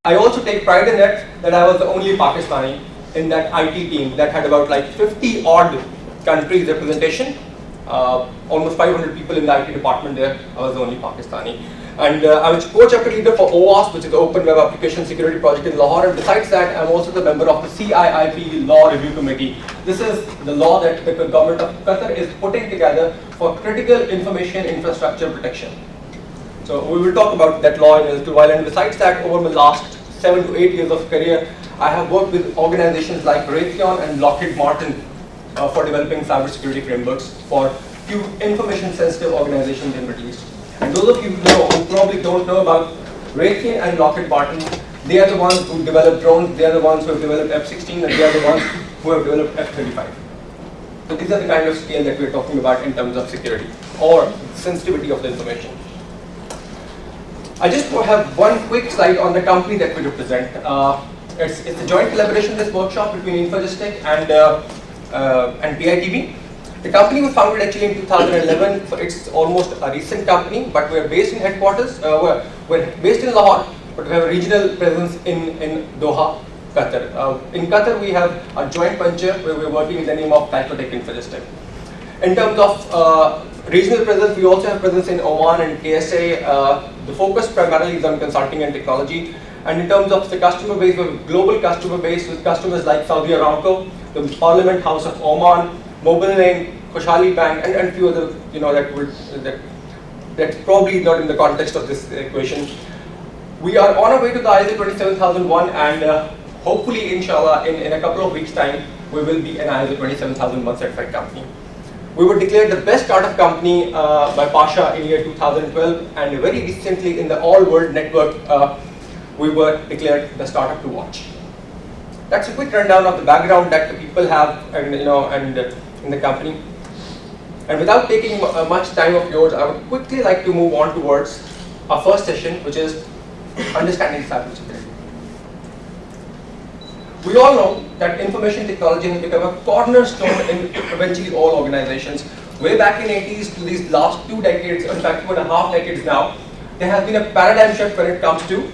I also take pride in it that I was the only Pakistani in that IT team that had about like 50 odd countries representation, almost 500 people in the IT department there. I was the only Pakistani. And I was co-chapter leader for OWASP, which is the Open Web Application Security Project in Lahore. And besides that, I'm also the member of the CIIP Law Review Committee. This is the law that the government of Qatar is putting together for critical information infrastructure protection. So we will talk about that law in a little while. And besides that, over the last 7 to 8 years of career, I have worked with organizations like Raytheon and Lockheed Martin for developing cybersecurity frameworks for few information-sensitive organizations in the Middle East. And those of you who probably don't know about Raytheon and Lockheed Martin, they are the ones who develop drones, they are the ones who have developed F-16, and they are the ones who have developed F-35. So these are the kind of scale that we're talking about in terms of security or sensitivity of the information. I just have one quick slide on the company that we represent. It's a joint collaboration, this workshop, between Infogistic and PITB. The company was founded actually in 2011, so it's almost a recent company, but we're based in headquarters. We're based in Lahore, but we have a regional presence in Doha, Qatar. In Qatar, we have a joint venture where we're working in the name of Tycotech Infogistic. In terms of regional presence, we also have presence in Oman and KSA. The focus primarily is on consulting and technology. And in terms of the customer base, we have a global customer base with customers like Saudi Aramco, the Parliament House of Oman, Mobilink, Khoshali Bank, and a few other, that's probably not in the context of this equation. We are on our way to the ISO 27001, and hopefully, inshallah, in a couple of weeks' time, we will be an ISO 27001 certified company. We were declared the best startup company by Pasha in year 2012, and very recently in the All World Network, we were declared the startup to watch. That's a quick rundown of the background that the people have, and in the company. And without taking much time of yours, I would quickly like to move on towards our first session, which is understanding cybersecurity. We all know that information technology has become a cornerstone in eventually all organizations. Way back in 80s to these last 2 decades, in fact 2.5 decades now, there has been a paradigm shift when it comes to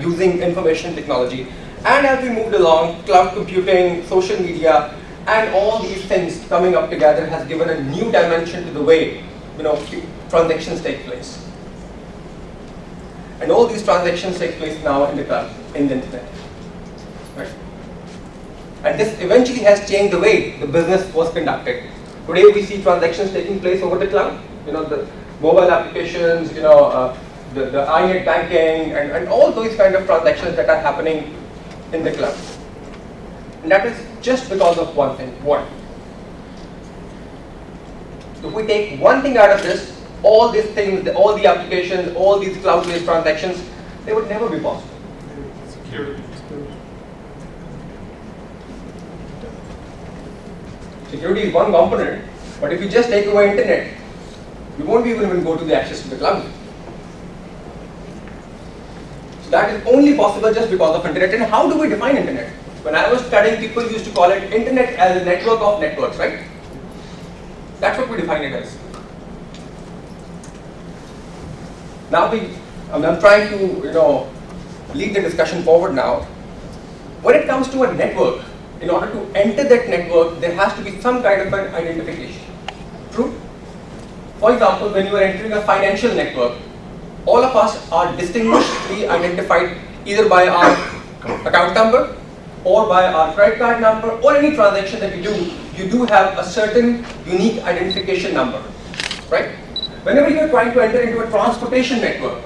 using information technology. And as we moved along, cloud computing, social media, and all these things coming up together has given a new dimension to the way transactions take place. And all these transactions take place now in the cloud, in the internet. Right? And this eventually has changed the way the business was conducted. Today we see transactions taking place over the cloud. The mobile applications, the iNet banking, and all those kind of transactions that are happening in the cloud. And that is just because of one thing. What? If we take one thing out of this, all these things, all the applications, all these cloud-based transactions, they would never be possible. Security. Security is one component, but if you just take away internet, you won't be able to even go to the access to the cloud. So that is only possible just because of internet. And how do we define internet? When I was studying, people used to call it internet as a network of networks, right? That's what we define it as. Now I'm trying to lead the discussion forward now. When it comes to a network, in order to enter that network, there has to be some kind of an identification. True? For example, when you are entering a financial network, all of us are distinguishably identified either by our account number, or by our credit card number, or any transaction that you do have a certain unique identification number, right? Whenever you are trying to enter into a transportation network,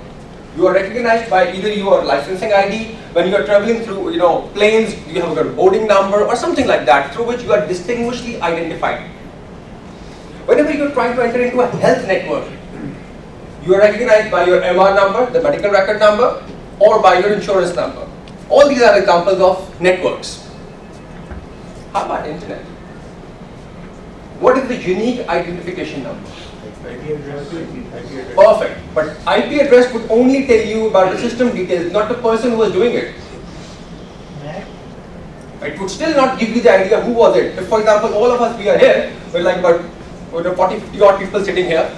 you are recognized by either your licensing ID. When you are traveling through planes, you have a boarding number or something like that, through which you are distinguishably identified. Whenever you are trying to enter into a health network, you are recognized by your MR number, the medical record number, or by your insurance number. All these are examples of networks. How about internet? What is the unique identification number? IP address. Perfect. But IP address would only tell you about the system details, not the person who was doing it. It would still not give you the idea who was it. If, for example, all of us, we are here, we're like about 40, 50 odd people sitting here.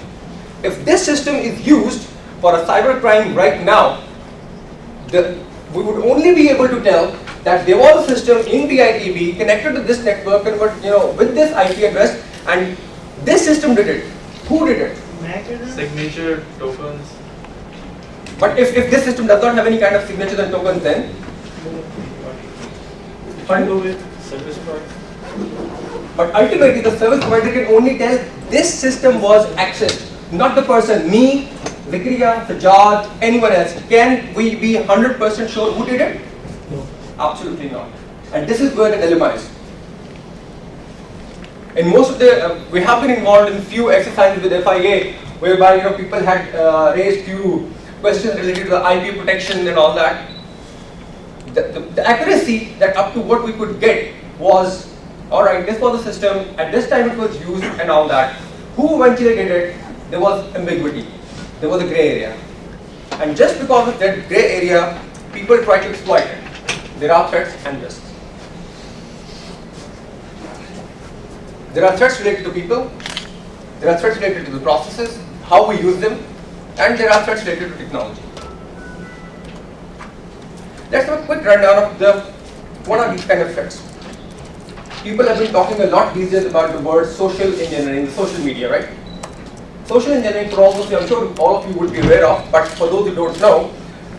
If this system is used for a cyber crime right now, the we would only be able to tell that there was a system in the ITB connected to this network and with this IP address, and this system did it. Who did it? Signature, tokens. But if this system does not have any kind of signatures and tokens, then Fine, go with service provider. but ultimately the service provider can only tell this system was accessed, not the person, me, Vikriya, Sajad, anyone else. Can we be 100% sure who did it? No. Absolutely not. And this is where the dilemma is. In most of the, we have been involved in few exercises with FIA, whereby people had raised few questions related to the IP protection and all that. The accuracy that up to what we could get was, alright, this was the system, at this time it was used and all that. Who eventually did it? There was ambiguity. There was a gray area. And just because of that gray area, people try to exploit it. There are threats and risks. There are threats related to people, there are threats related to the processes, how we use them, and there are threats related to technology. Let's have a quick rundown of what are these kind of threats. People have been talking a lot these days about the word social engineering, the social media, right? Social engineering, for all of you, I'm sure all of you would be aware of, but for those who don't know,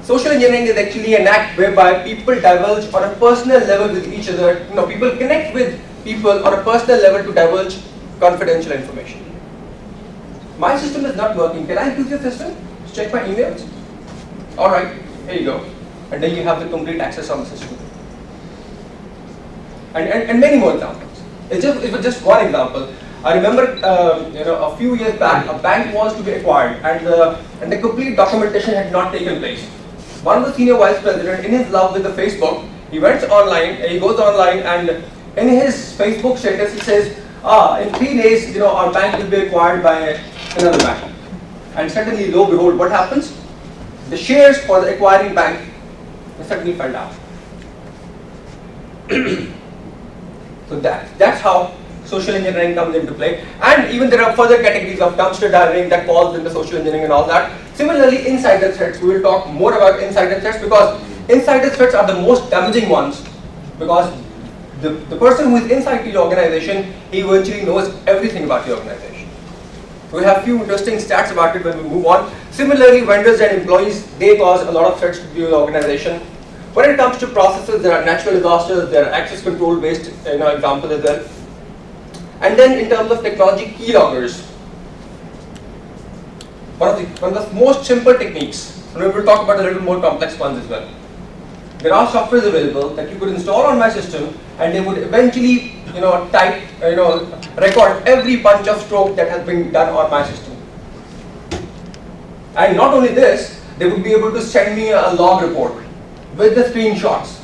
social engineering is actually an act whereby people divulge on a personal level with each other. People connect with people on a personal level to divulge confidential information. My system is not working. Can I use your system to check my emails? Alright, here you go. And then you have the complete access on the system. And many more examples. It was just one example. I remember, a few years back, a bank was to be acquired, and the complete documentation had not taken place. One of the senior vice president, in his love with the Facebook, he went online, he goes online, and in his Facebook status, he says, in 3 days, our bank will be acquired by another bank. And suddenly, lo and behold, what happens? The shares for the acquiring bank suddenly fell down. So that's how social engineering comes into play. And even there are further categories of dumpster diving that falls into social engineering and all that. Similarly, insider threats. We will talk more about insider threats because insider threats are the most damaging ones, because the person who is inside the organization, he eventually knows everything about the organization. We have few interesting stats about it when we move on. Similarly, vendors and employees, they cause a lot of threats to the organization. When it comes to processes, there are natural disasters, there are access control based examples as well. And then in terms of technology, keyloggers. One of the most simple techniques, and we will talk about a little more complex ones as well. There are softwares available that you could install on my system, and they would eventually, record every punch of stroke that has been done on my system. And not only this, they would be able to send me a log report with the screenshots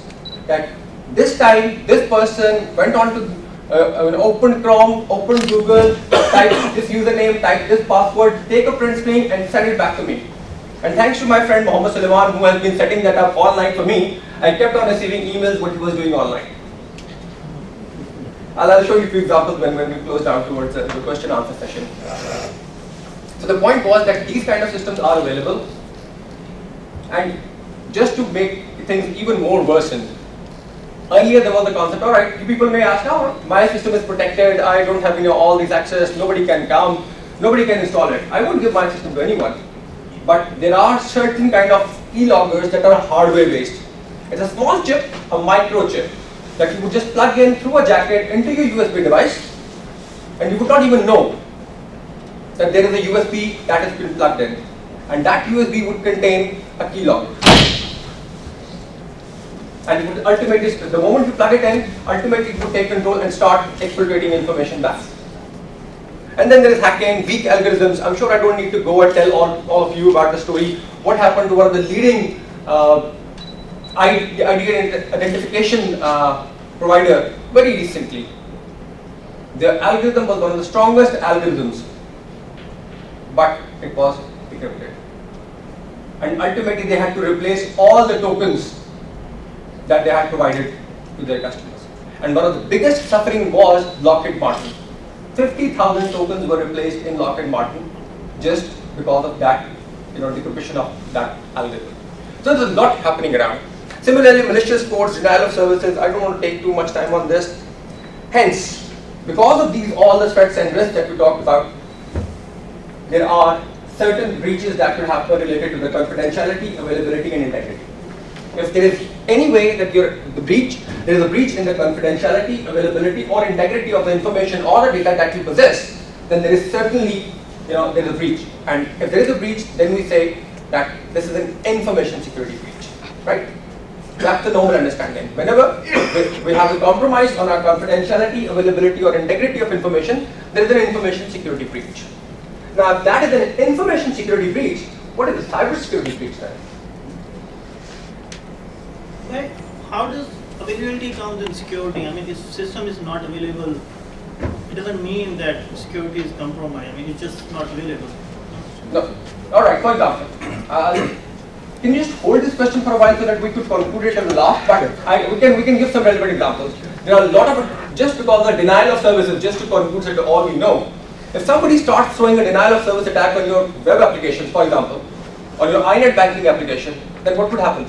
that this time this person went on to open Chrome, open Google, type this username, type this password, take a print screen and send it back to me. And thanks to my friend Mohammed Sulaiman, who has been setting that up online for me, I kept on receiving emails what he was doing online. I'll show you a few examples when we close down towards the question answer session. So the point was that these kind of systems are available, and just to make things even more worsened, earlier there was the concept, alright, you people may ask, oh, my system is protected, I don't have all these access, nobody can come, nobody can install it. I won't give my system to anyone. But there are certain kind of keyloggers that are hardware based. It's a small chip, a microchip, that you would just plug in through a jacket into your USB device, and you would not even know that there is a USB that has been plugged in. And that USB would contain a keylogger. And it would ultimately, the moment you plug it in, ultimately it would take control and start exfiltrating information back. And then there is hacking, weak algorithms. I'm sure I don't need to go and tell all of you about the story. What happened to one of the leading ID identification provider very recently. Their algorithm was one of the strongest algorithms, but it was decrypted. And ultimately they had to replace all the tokens that they had provided to their customers. And one of the biggest suffering was Lockheed Martin. 50,000 tokens were replaced in Lockheed Martin just because of that, decryption of that algorithm. So there's a lot happening around. Similarly, malicious codes, denial of services, I don't want to take too much time on this. Hence, because of these, all the threats and risks that we talked about, there are certain breaches that could happen related to the confidentiality, availability, and integrity. If there is any way that there is a breach in the confidentiality, availability, or integrity of the information or the data that you possess, then there is certainly, there is a breach. And if there is a breach, then we say that this is an information security breach, right? That's the normal understanding. Whenever we have a compromise on our confidentiality, availability, or integrity of information, there is an information security breach. Now, if that is an information security breach, what is a cybersecurity breach then? Right. How does availability count in security? I mean, if system is not available, it doesn't mean that security is compromised. I mean, it's just not available. No. All right. For example, can you just hold this question for a while so that we could conclude it in the last? But we can give some relevant examples. There are a lot of just because the denial of services, just to conclude it all we know. If somebody starts throwing a denial of service attack on your web applications, for example, or your iNet banking application, then what would happen?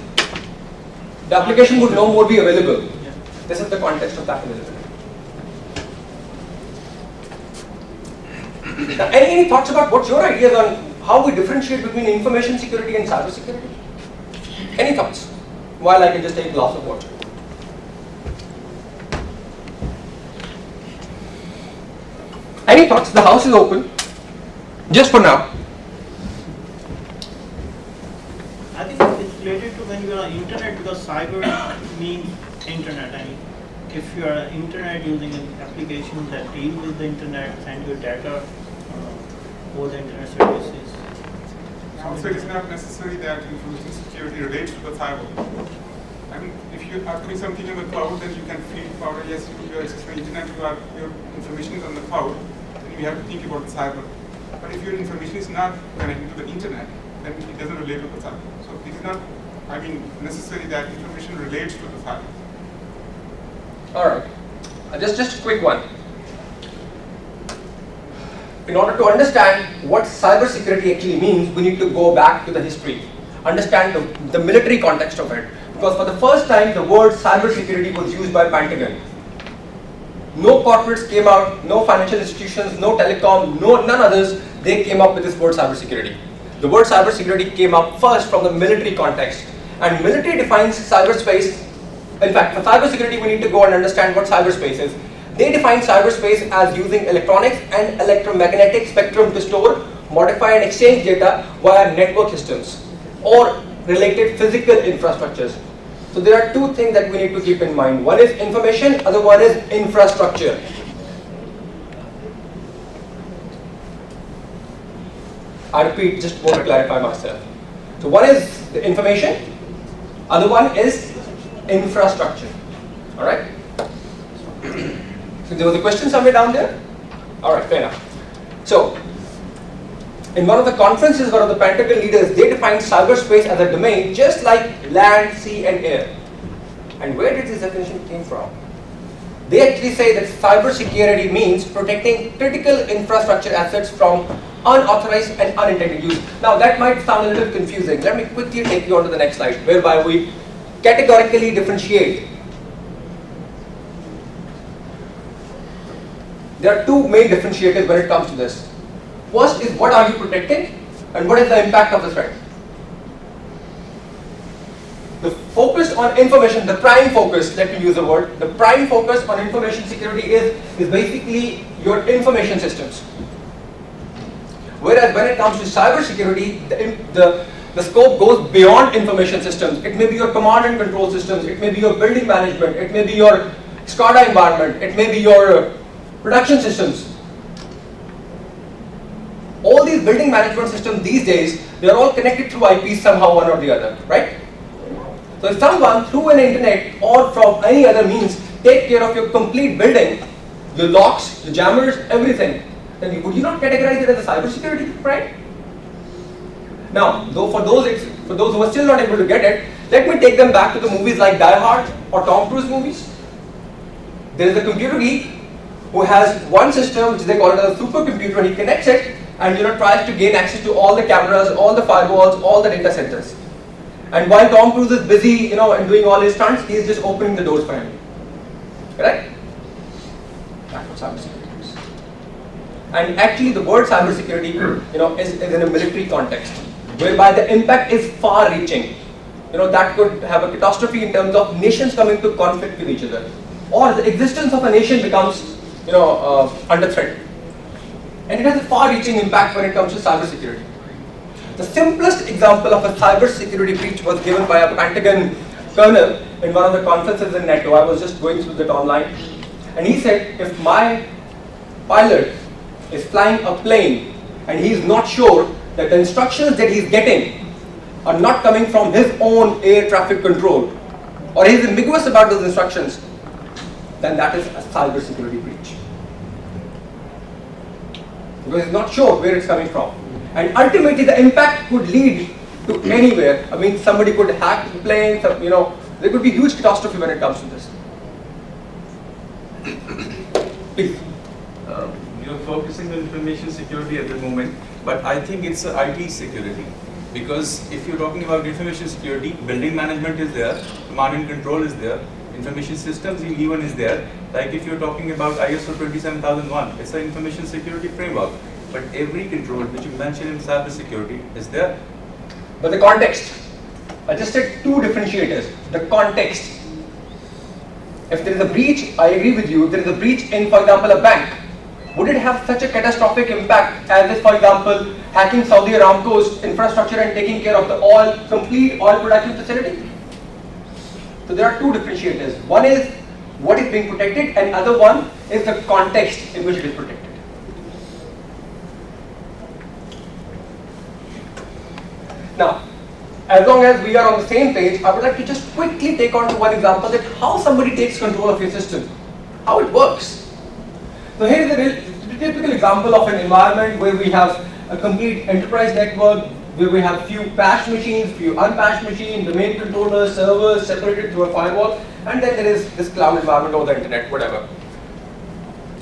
The application would no more be available. Yeah. This is the context of that availability. Now, any thoughts about what's your ideas on how we differentiate between information security and cyber security? Any thoughts? While I can just take a glass of water. Any thoughts? The house is open. Just for now. I think it's related to when you are on internet, because cyber means internet. I mean, if you are on internet using an application that deals with the internet, send your data over the internet services. Also, it is not necessary that information security relates to the cyber. I mean, if you are doing something in the cloud, then you can feel cloud. Yes, you are accessing internet, your information is on the cloud, then you have to think about the cyber. But if your information is not connected to the internet, then it doesn't relate to the cyber. So it is not, necessary that information relates to the cyber. All right. Just a quick one. In order to understand what cybersecurity actually means, we need to go back to the history, understand the military context of it. Because for the first time, the word cybersecurity was used by Pentagon. No corporates came out, no financial institutions, no telecom, none others, they came up with this word cybersecurity. The word cybersecurity came up first from the military context. And military defines cyberspace. In fact, for cybersecurity, we need to go and understand what cyberspace is. They define cyberspace as using electronics and electromagnetic spectrum to store, modify, and exchange data via network systems or related physical infrastructures. So there are two things that we need to keep in mind. One is information, other one is infrastructure. I repeat, just want to clarify myself. So one is the information, other one is infrastructure. All right? So there was a question somewhere down there? All right, fair enough. So, in one of the conferences, one of the Pentagon leaders, they defined cyberspace as a domain just like land, sea, and air. And where did this definition came from? They actually say that cybersecurity means protecting critical infrastructure assets from unauthorized and unintended use. Now that might sound a little confusing. Let me quickly take you on to the next slide, whereby we categorically differentiate. There are two main differentiators when it comes to this. First is what are you protecting and what is the impact of the threat. The focus on information, the prime focus, let me use the word, the prime focus on information security is basically your information systems. Whereas when it comes to cybersecurity, the scope goes beyond information systems. It may be your command and control systems, it may be your building management, it may be your SCADA environment, it may be your production systems. All these building management systems these days, they are all connected through IPs somehow, one or the other, right? So if someone through an internet or from any other means take care of your complete building, your locks, your jammers, everything, then would you not categorize it as a cybersecurity, right? Now, though for those who are still not able to get it, let me take them back to the movies like Die Hard or Tom Cruise movies. There is a computer geek who has one system which they call it as a supercomputer. He connects it and tries to gain access to all the cameras, all the firewalls, all the data centers. And while Tom Cruise is busy, and doing all his stunts, he's just opening the doors for him. Correct? That's what cybersecurity is. And actually, the word cybersecurity, is in a military context, whereby the impact is far-reaching. That could have a catastrophe in terms of nations coming to conflict with each other, or the existence of a nation becomes, under threat. And it has a far-reaching impact when it comes to cybersecurity. The simplest example of a cybersecurity breach was given by a Pentagon colonel in one of the conferences in NATO. I was just going through that online, and he said, if my pilot is flying a plane and he's not sure that the instructions that he's getting are not coming from his own air traffic control, or he's ambiguous about those instructions, then that is a cybersecurity breach. Because he's not sure where it's coming from. And ultimately the impact could lead to anywhere. I mean, somebody could hack the plane, there could be huge catastrophe when it comes to this. Please. You're focusing on information security at the moment, but I think it's IT security. Because if you're talking about information security, building management is there, command and control is there, information systems even is there. Like if you're talking about ISO 27001, it's an information security framework. But every control which you mentioned in cyber security is there. But the context, I just said two differentiators. The context. If there is a breach, I agree with you. If there is a breach in, for example, a bank, would it have such a catastrophic impact as if, for example, hacking Saudi Aramco's infrastructure and taking care of the complete oil production facility? So there are two differentiators. One is what is being protected, and other one is the context in which it is protected. Now, as long as we are on the same page, I would like to just quickly take on to one example that how somebody takes control of your system, how it works. So here is a typical example of an environment where we have a complete enterprise network, where we have few patched machines, few unpatched machines, domain controllers, servers separated through a firewall, and then there is this cloud environment over the internet, whatever.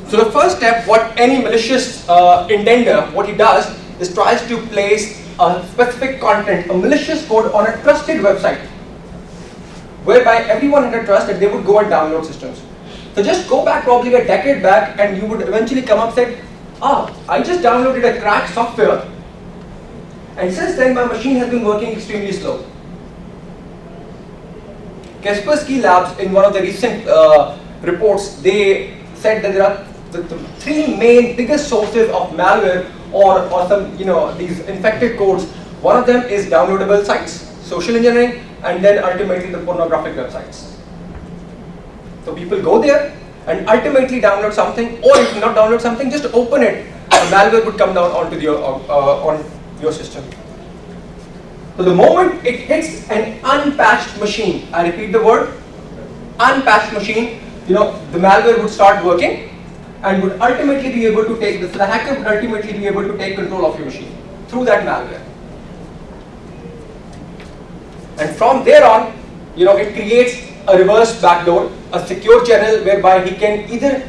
So the first step, what any malicious intender, what he does is tries to place a specific content, a malicious code on a trusted website, whereby everyone had a trust that they would go and download systems. So just go back probably a decade back and you would eventually come up and say, I just downloaded a cracked software, and since then my machine has been working extremely slow. Kaspersky Labs, in one of the recent reports, they said that there are the three main biggest sources of malware or some these infected codes. One of them is downloadable sites, social engineering, and then ultimately the pornographic websites. So people go there and ultimately download something, or if not download something, just open it. The malware would come down onto on your system. So the moment it hits an unpatched machine, I repeat the word, unpatched machine, the malware would start working and would ultimately be able to take this. The hacker would ultimately be able to take control of your machine through that malware. And from there on, it creates a reverse backdoor, a secure channel whereby he can either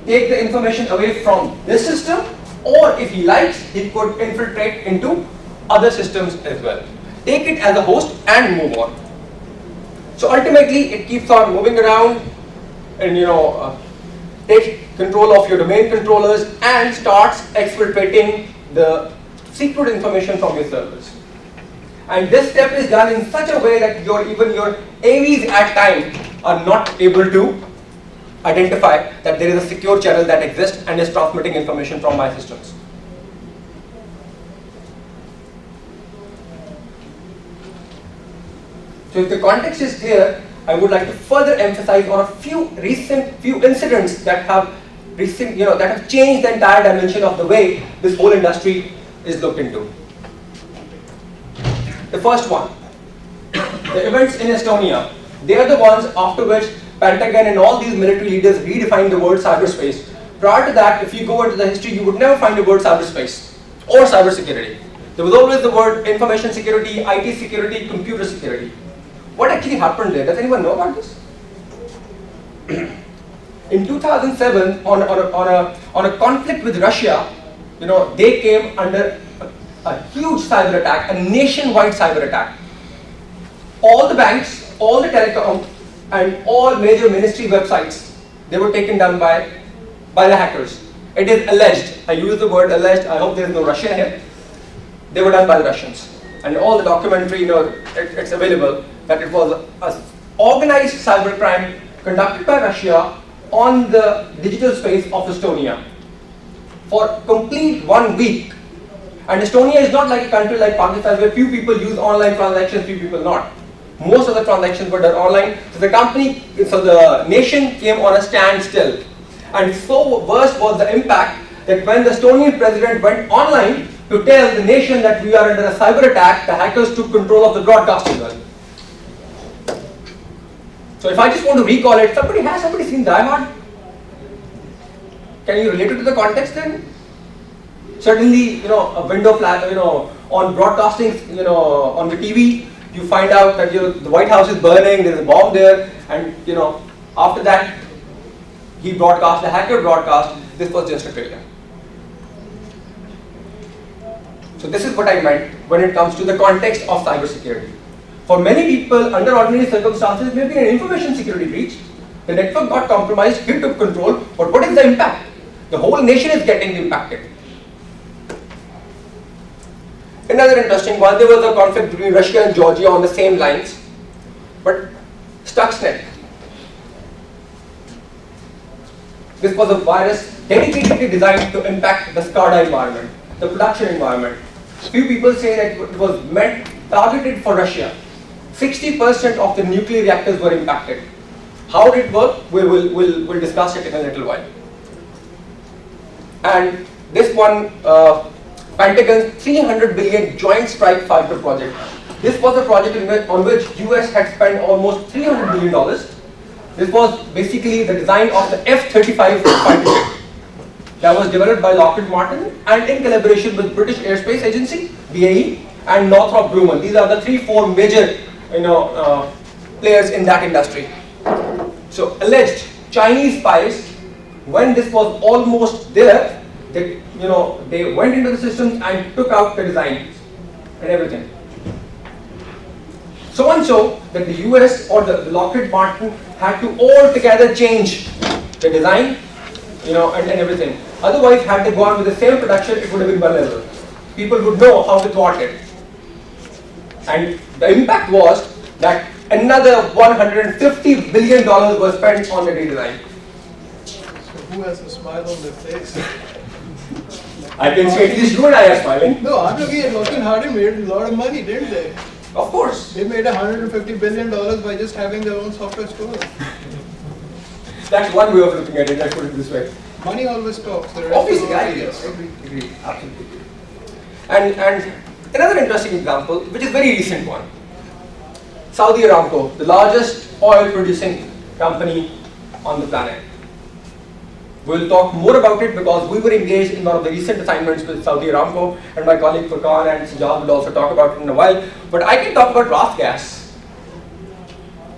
take the information away from this system, or if he likes, he could infiltrate into other systems as well. Take it as a host and move on. So ultimately, it keeps on moving around and takes control of your domain controllers and starts exfiltrating the secret information from your servers. And this step is done in such a way that even your AVs at times are not able to identify that there is a secure channel that exists and is transmitting information from my systems. So if the context is clear, I would like to further emphasize on a few incidents that have that have changed the entire dimension of the way this whole industry is looked into. The first one, the events in Estonia, they are the ones after which Pentagon and all these military leaders redefined the word cyberspace. Prior to that, if you go into the history, you would never find the word cyberspace or cybersecurity. There was always the word information security, IT security, computer security. What actually happened there? Does anyone know about this? In 2007, on a conflict with Russia, they came under a huge cyber attack, a nationwide cyber attack. all the banks, all the telecom, and all major ministry websites, they were taken down by the hackers. It is alleged, I use the word alleged, I hope there is no Russian here, they were done by the Russians. And all the documentary, it's available, that it was an organized cybercrime conducted by Russia on the digital space of Estonia for complete 1 week. And Estonia is not like a country like Pakistan where few people use online transactions, few people not. Most of the transactions were done online. So the nation came on a standstill. And so worse was the impact that when the Estonian president went online to tell the nation that we are under a cyber attack, the hackers took control of the broadcast as well. So if I just want to recall it, somebody seen Die Hard? Can you relate it to the context then? Certainly, a window flash, on broadcasting, on the TV, you find out that the White House is burning, there is a bomb there, and after that, the hacker broadcast, this was just a trailer. So this is what I meant when it comes to the context of cybersecurity. For many people, under ordinary circumstances, maybe an information security breach, the network got compromised, he took control, but what is the impact? The whole nation is getting impacted. Another interesting one, there was a conflict between Russia and Georgia on the same lines, but Stuxnet. This was a virus dedicatedly designed to impact the SCADA environment, the production environment. Few people say that it was targeted for Russia. 60% of the nuclear reactors were impacted. How did it work? We'll discuss it in a little while. And this one, Pentagon's $300 billion Joint Strike Fighter project. This was a project on which US had spent almost $300 billion. This was basically the design of the F-35 fighter jet that was developed by Lockheed Martin and in collaboration with British Aerospace Agency, BAE, and Northrop Grumman. These are the 3-4 major players in that industry. So alleged Chinese spies, when this was almost there, they went into the systems and took out the design and everything. So and so that the US or the Lockheed Martin had to altogether change the design, and everything. Otherwise, had they gone with the same production, it would have been vulnerable. People would know how to thwart it. And the impact was that another $150 billion was spent on the redesign. So who has a smile on their face? I can say at least you and I are smiling. No, I'm looking at Lockheed Martin made a lot of money, didn't they? Of course. They made $150 billion by just having their own software store. That's one way of looking at it, let's put it this way. Money always talks. The rest Obviously, is I obvious. agree, absolutely. And another interesting example, which is very recent one. Saudi Aramco, the largest oil producing company on the planet. We'll talk more about it because we were engaged in one of the recent assignments with Saudi Aramco, and my colleague Furqan and Sajjad will also talk about it in a while. But I can talk about RasGas.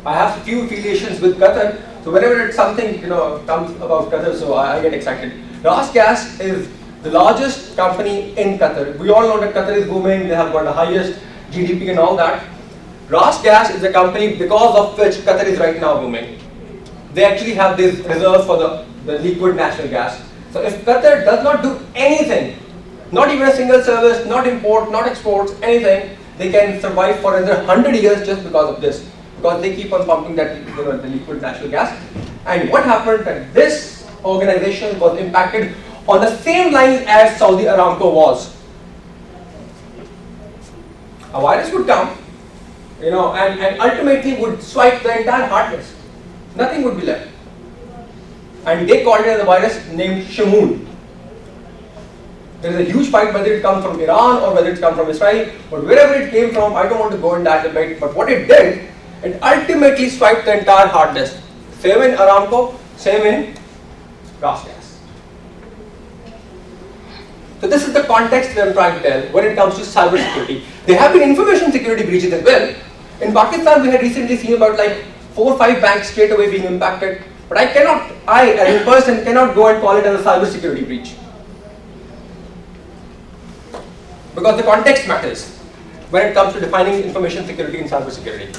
I have a few affiliations with Qatar, so whenever it's something comes about Qatar, so I get excited. RasGas is the largest company in Qatar. We all know that Qatar is booming, they have got the highest GDP and all that. RasGas is a company because of which Qatar is right now booming. They actually have this reserve for the liquid natural gas. So if Qatar does not do anything, not even a single service, not import, not exports, anything, they can survive for another 100 years just because of this. Because they keep on pumping that the liquid natural gas. And what happened that this organization was impacted on the same lines as Saudi Aramco was. A virus would come, and ultimately would swipe the entire hard disk. Nothing would be left. And they called it as a virus named Shamoon. There is a huge fight whether it comes from Iran or whether it comes from Israel, but wherever it came from, I don't want to go in that debate, but what it did, it ultimately swiped the entire hard disk. Same in Aramco, same in RasGas. So this is the context that I'm trying to tell when it comes to cybersecurity. There have been information security breaches as well. In Pakistan, we had recently seen about 4 or 5 banks straight away being impacted. But I as a person cannot go and call it as a cybersecurity breach. Because the context matters when it comes to defining information security and cybersecurity.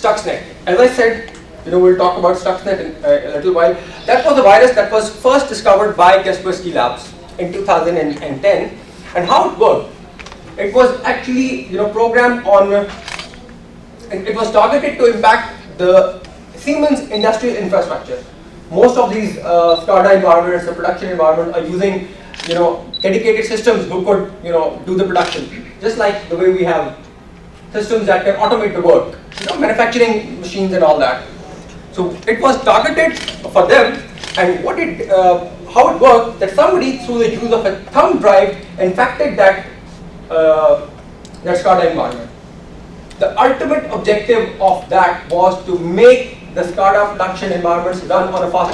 Stuxnet. As I said, we'll talk about Stuxnet in a little while. That was a virus that was first discovered by Kaspersky Labs in 2010. And how it worked? It was actually, programmed on. It was targeted to impact the Siemens industrial infrastructure. Most of these SCADA environments, the production environment, are using, dedicated systems who could, do the production. Just like the way we have systems that can automate the work, manufacturing machines and all that. So it was targeted for them, and how it worked, that somebody through the use of a thumb drive infected that SCADA environment. The ultimate objective of that was to make the SCADA production environments run on a faster